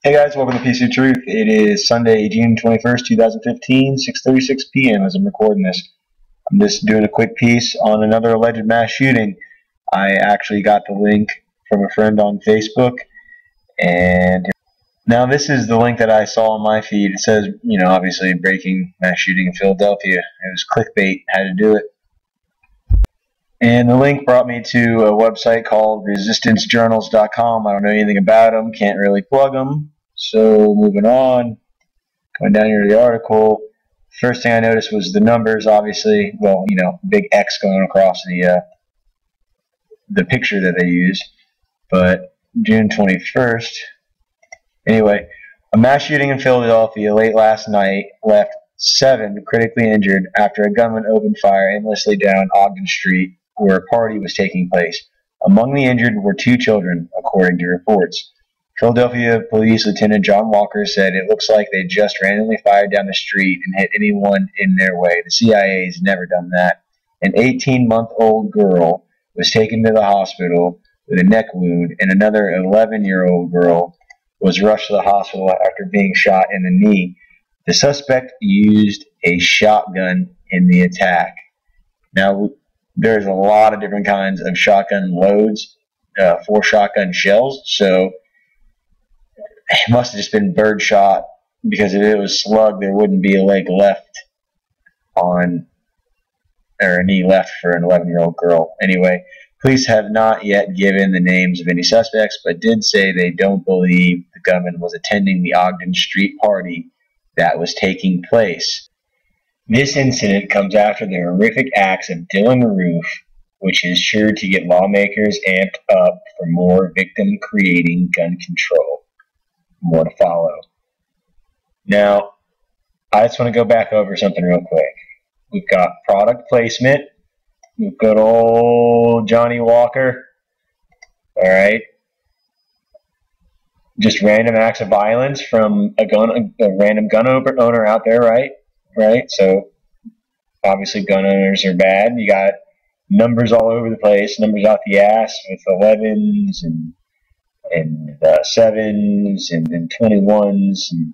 Hey guys, welcome to Piece of Truth. It is Sunday, June 21st, 2015, 6:36 p.m. as I'm recording this. I'm just doing a quick piece on another alleged mass shooting. I actually got the link from a friend on Facebook, and now this is the link that I saw on my feed. It says, obviously breaking mass shooting in Philadelphia. It was clickbait, had to do it. And the link brought me to a website called resistancejournals.com. I don't know anything about them, can't really plug them. So moving on, going down here to the article, first thing I noticed was the numbers, obviously. Well, big X going across the picture that they used. But June 21st, anyway, a mass shooting in Philadelphia late last night left 7 critically injured after a gunman opened fire aimlessly down Ogden Street, where a party was taking place. Among the injured were 2 children, according to reports. Philadelphia Police Lieutenant John Walker said it looks like they just randomly fired down the street and hit anyone in their way. The CIA's never done that. An 18-month-old girl was taken to the hospital with a neck wound, and another 11-year-old girl was rushed to the hospital after being shot in the knee. The suspect used a shotgun in the attack. Now, there's a lot of different kinds of shotgun loads for shotgun shells, so it must have just been bird shot, because if it was slug, there wouldn't be a leg left or a knee left for an 11-year-old girl. Anyway, police have not yet given the names of any suspects, but did say they don't believe the gunman was attending the Ogden Street party that was taking place. This incident comes after the horrific acts of Dylan Roof, which is sure to get lawmakers amped up for more victim-creating gun control. More to follow. Now, I just want to go back over something real quick. We've got product placement. We've got old Johnny Walker. All right. Just random acts of violence from a random gun owner out there, right? Right. So obviously, gun owners are bad. You got numbers all over the place, numbers out the ass with 11s and 7s and 21s. And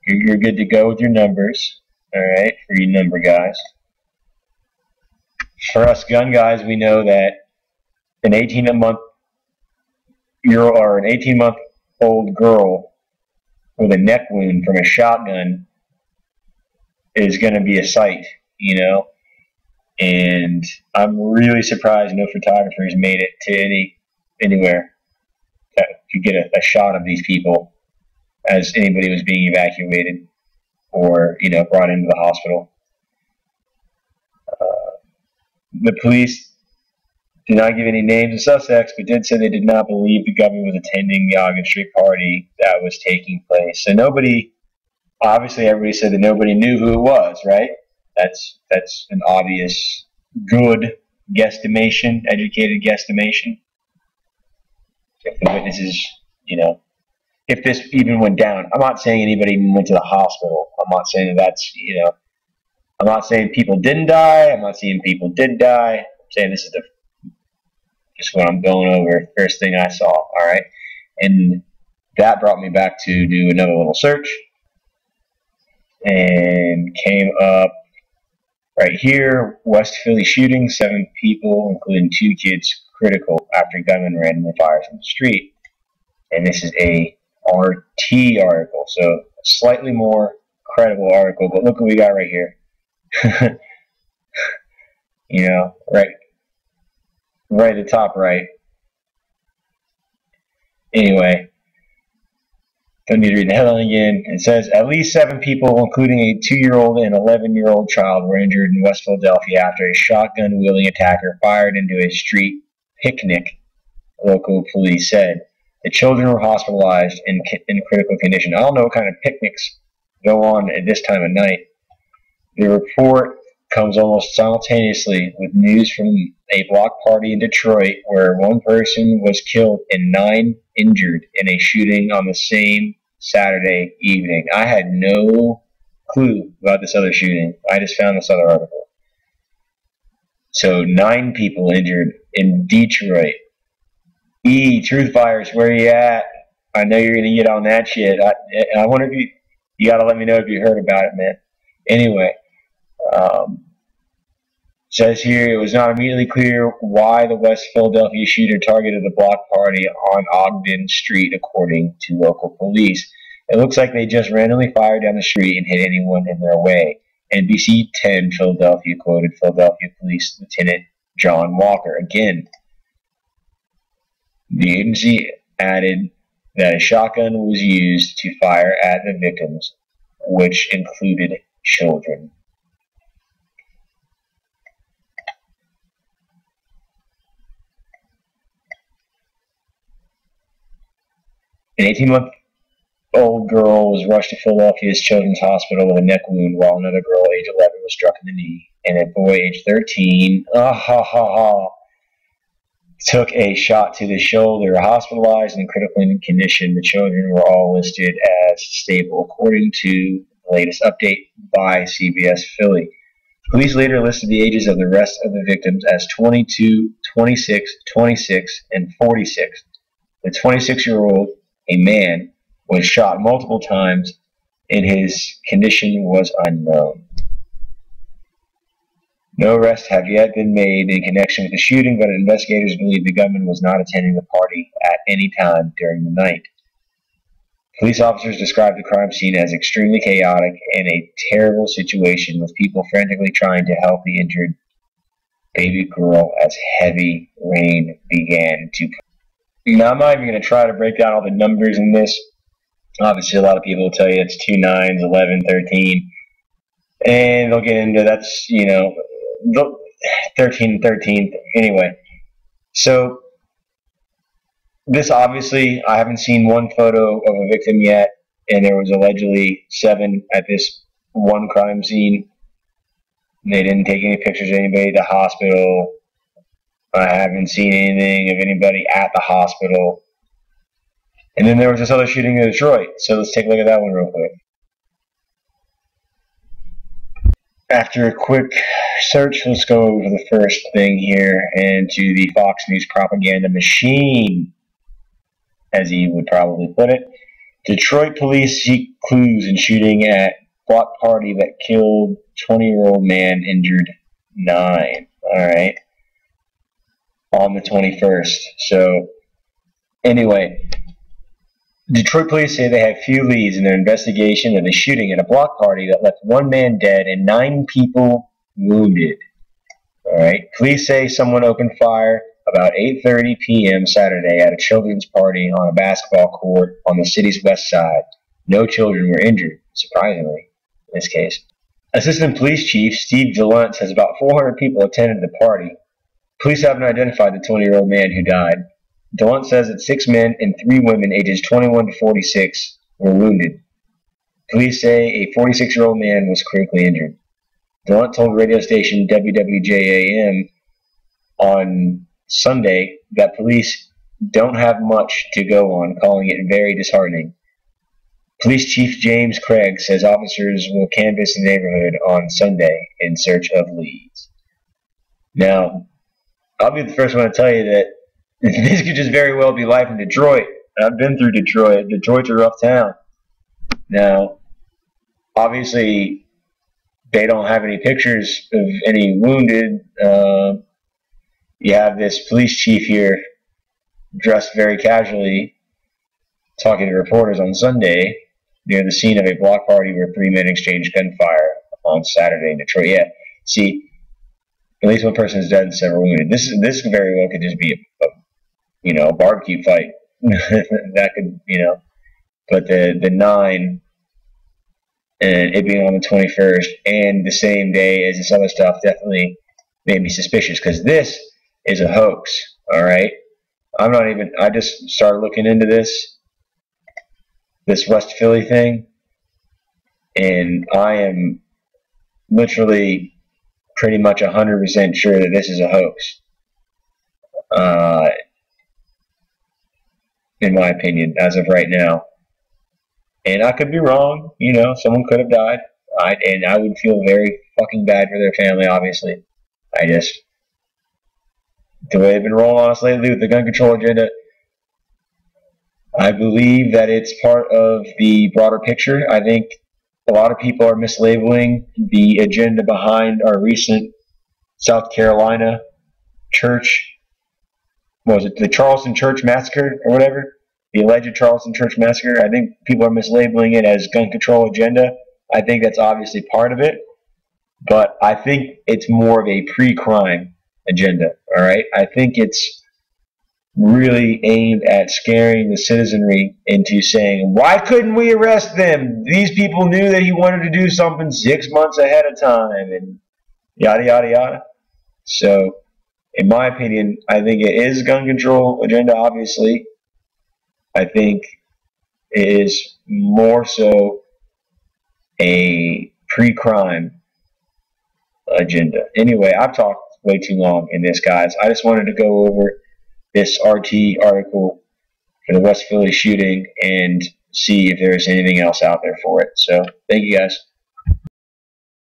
you're good to go with your numbers. All right, for you number guys. For us gun guys, we know that an 18-month-old girl with a neck wound from a shotgun is going to be a sight, And I'm really surprised no photographers made it to anywhere that could get a shot of these people as anybody was being evacuated or, brought into the hospital. The police did not give any names of suspects, but did say they did not believe the gunman was attending the Ogden Street party that was taking place. So obviously everybody said that nobody knew who it was, right? That's an obvious, good guesstimation, educated guesstimation. If the witnesses, if this even went down, I'm not saying anybody even went to the hospital. I'm not saying that's, I'm not saying people didn't die. I'm not saying people did die. I'm saying this is just what I'm going over. First thing I saw, all right? And that brought me back to do another little search and came up right here, West Philly shooting, 7 people, including 2 kids, critical after gunman randomly fires on the street. And this is a RT article, so a slightly more credible article, but look what we got right here. Right at the top right. Anyway, don't need to read the headline again. It says, at least 7 people, including a 2-year-old and 11-year-old child, were injured in West Philadelphia after a shotgun-wielding attacker fired into a street picnic, local police said. The children were hospitalized in critical condition. I don't know what kind of picnics go on at this time of night. The report comes almost simultaneously with news from a block party in Detroit where 1 person was killed and 9 injured in a shooting on the same Saturday evening. I had no clue about this other shooting. I just found this other article. So 9 people injured in Detroit. Truth Fires, where you at? I know you're gonna get on that shit. I wonder if you gotta let me know if you heard about it, man. Anyway, um, says here it was not immediately clear why the West Philadelphia shooter targeted the block party on Ogden Street, according to local police. It looks like they just randomly fired down the street and hit anyone in their way. NBC 10 Philadelphia quoted Philadelphia Police Lieutenant John Walker. Again, the agency added that a shotgun was used to fire at the victims, which included children. An 18-month-old girl was rushed to Philadelphia's Children's Hospital with a neck wound, while another girl, age 11, was struck in the knee, and a boy, age 13, took a shot to the shoulder, hospitalized in critical condition. The children were all listed as stable, according to the latest update by CBS Philly. Police later listed the ages of the rest of the victims as 22, 26, 26, and 46. The 26-year-old, a man, was shot multiple times, and his condition was unknown. No arrests have yet been made in connection with the shooting, but investigators believe the gunman was not attending the party at any time during the night. Police officers described the crime scene as extremely chaotic and a terrible situation, with people frantically trying to help the injured baby girl as heavy rain began to. Now, I'm not even going to try to break down all the numbers in this. Obviously, a lot of people will tell you it's 2 9s, 11, 13, and they'll get into that's, 13 and 13. Anyway, so this obviously, I haven't seen one photo of a victim yet, and there was allegedly 7 at this one crime scene. They didn't take any pictures of anybody at the hospital. I haven't seen anything of anybody at the hospital. And then there was this other shooting in Detroit, so let's take a look at that one real quick. After a quick search, let's go over the first thing here and to the Fox News propaganda machine, as he would probably put it. Detroit police seek clues in shooting at block party that killed 20-year-old man, injured 9. Alright. On the 21st. So, anyway, Detroit police say they have few leads in their investigation of the shooting at a block party that left 1 man dead and 9 people wounded. Alright. Police say someone opened fire about 8:30 p.m. Saturday at a children's party on a basketball court on the city's west side. No children were injured, surprisingly, in this case. Assistant Police Chief Steve Gallant says about 400 people attended the party. Police haven't identified the 20-year-old man who died. Gallant says that 6 men and 3 women ages 21 to 46 were wounded. Police say a 46-year-old man was critically injured. Gallant told radio station WWJAM on Sunday that police don't have much to go on, calling it very disheartening. Police Chief James Craig says officers will canvass the neighborhood on Sunday in search of leads. Now, I'll be the first one to tell you that this could just very well be life in Detroit. I've been through Detroit. Detroit's a rough town. Now, obviously, they don't have any pictures of any wounded. You have this police chief here dressed very casually talking to reporters on Sunday near the scene of a block party where 3 men exchanged gunfire on Saturday in Detroit. Yeah, see, at least 1 person is dead and several wounded. This very well could just be a barbecue fight. That could, but the 9 and it being on the 21st and the same day as this other stuff definitely made me suspicious, because this is a hoax. All right, I just started looking into this West Philly thing, and I am literally pretty much 100% sure that this is a hoax. In my opinion, as of right now. And I could be wrong, someone could have died. And I would feel very fucking bad for their family, obviously. The way they've been rolling on us lately with the gun control agenda, I believe that it's part of the broader picture. I think a lot of people are mislabeling the agenda behind our recent South Carolina church. What was it, the Charleston Church Massacre or whatever? The alleged Charleston Church Massacre. I think people are mislabeling it as gun control agenda. I think that's obviously part of it, but I think it's more of a pre-crime agenda. All right, I think it's really aimed at scaring the citizenry into saying, why couldn't we arrest them? These people knew that he wanted to do something 6 months ahead of time, and yada, yada, yada. So, in my opinion, I think it is a gun control agenda, obviously. I think it is more so a pre-crime agenda. Anyway, I've talked way too long in this, guys. I just wanted to go over this RT article for the West Philly shooting and see if there's anything else out there for it. So, thank you, guys.